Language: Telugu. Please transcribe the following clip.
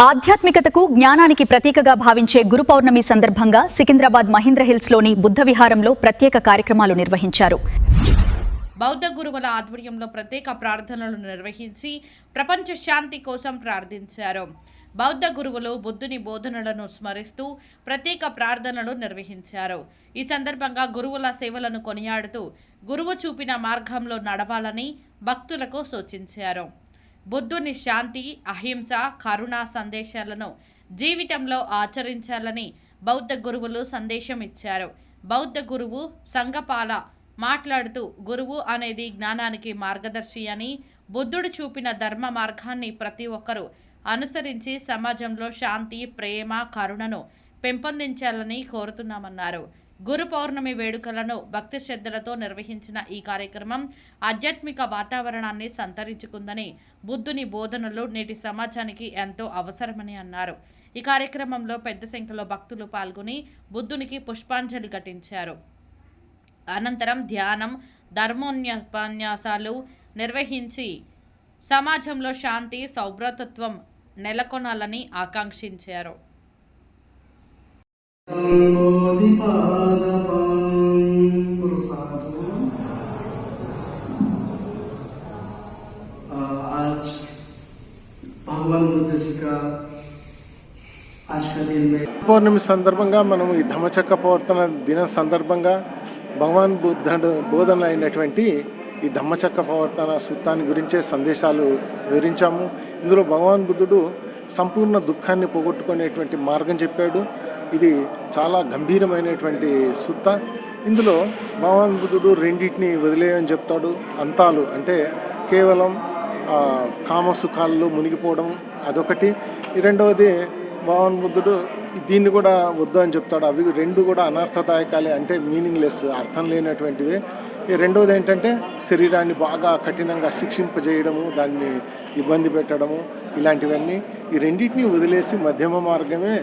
ఆధ్యాత్మికతకు జ్ఞానానికి ప్రతీకగా భావించే గురు పౌర్ణమి సందర్భంగా సికింద్రాబాద్ మహేంద్ర హిల్స్ లోని బుద్ధ విహారంలో ప్రత్యేక కార్యక్రమాలు నిర్వహించారు. బౌద్ధ గురువుల ఆధ్వర్యంలో ప్రత్యేక ప్రార్థనలు నిర్వహించి ప్రపంచ శాంతి కోసం ప్రార్థించారు. బౌద్ధ గురువులు బుద్ధుని బోధనలను స్మరిస్తూ ప్రత్యేక ప్రార్థనలు నిర్వహించారు. ఈ సందర్భంగా గురువుల సేవలను కొనియాడుతూ గురువు చూపిన మార్గంలో నడవాలని భక్తులకు సూచించారు. బుద్ధుని శాంతి, అహింస, కరుణ సందేశాలను జీవితంలో ఆచరించాలని బౌద్ధ గురువులు సందేశం ఇచ్చారు. బౌద్ధ గురువు సంగపాల మాట్లాడుతూ గురువు అనేది జ్ఞానానికి మార్గదర్శి అని, బుద్ధుడు చూపిన ధర్మ మార్గాన్ని ప్రతి ఒక్కరూ అనుసరించి సమాజంలో శాంతి, ప్రేమ, కరుణను పెంపొందించాలని కోరుతున్నామన్నారు. గురు పౌర్ణమి వేడుకలను భక్తి శ్రద్ధలతో నిర్వహించిన ఈ కార్యక్రమం ఆధ్యాత్మిక వాతావరణాన్ని సంతరించుకుందని, బుద్ధుని బోధనలు నేటి సమాజానికి ఎంతో అవసరమని అన్నారు. ఈ కార్యక్రమంలో పెద్ద సంఖ్యలో భక్తులు పాల్గొని బుద్ధునికి పుష్పాంజలి ఘటించారు. అనంతరం ధ్యానం, ధర్మోపన్యాసాలు నిర్వహించి సమాజంలో శాంతి, సౌభ్రాతృత్వం నెలకొనాలని ఆకాంక్షించారు. आज भगवान बुद्ध जी का आज का दिन में పౌర్ణమి సందర్భంగా మనం ఈ ధమ్మచక్ర ప్రవర్తన దిన సందర్భంగా భగవాన్ బుద్ధుడు బోధన అయినటువంటి ఈ ధమ్మచక్ర ప్రవర్తన సూత్రాన్ని గురించే సందేశాలు వివరించాము. ఇందులో భగవాన్ బుద్ధుడు సంపూర్ణ దుఃఖాన్ని పోగొట్టుకునేటువంటి మార్గం చెప్పాడు. ఇది చాలా గంభీరమైనటువంటి సూత్త. ఇందులో భగవాన్ బుద్ధుడు రెండింటిని వదిలేయని చెప్తాడు. అంతాలు అంటే కేవలం కామసుఖాల్లో మునిగిపోవడం అదొకటి. రెండవది భగవాన్ బుద్ధుడు దీన్ని కూడా వద్దు అని చెప్తాడు. అవి రెండు కూడా అనర్థదాయకాలే, అంటే మీనింగ్లెస్, అర్థం లేనటువంటివి. రెండవది ఏంటంటే శరీరాన్ని బాగా కఠినంగా శిక్షింపజేయడము, దాన్ని ఇబ్బంది పెట్టడము, ఇలాంటివన్నీ. ఈ రెండింటిని వదిలేసి మధ్యమ మార్గమే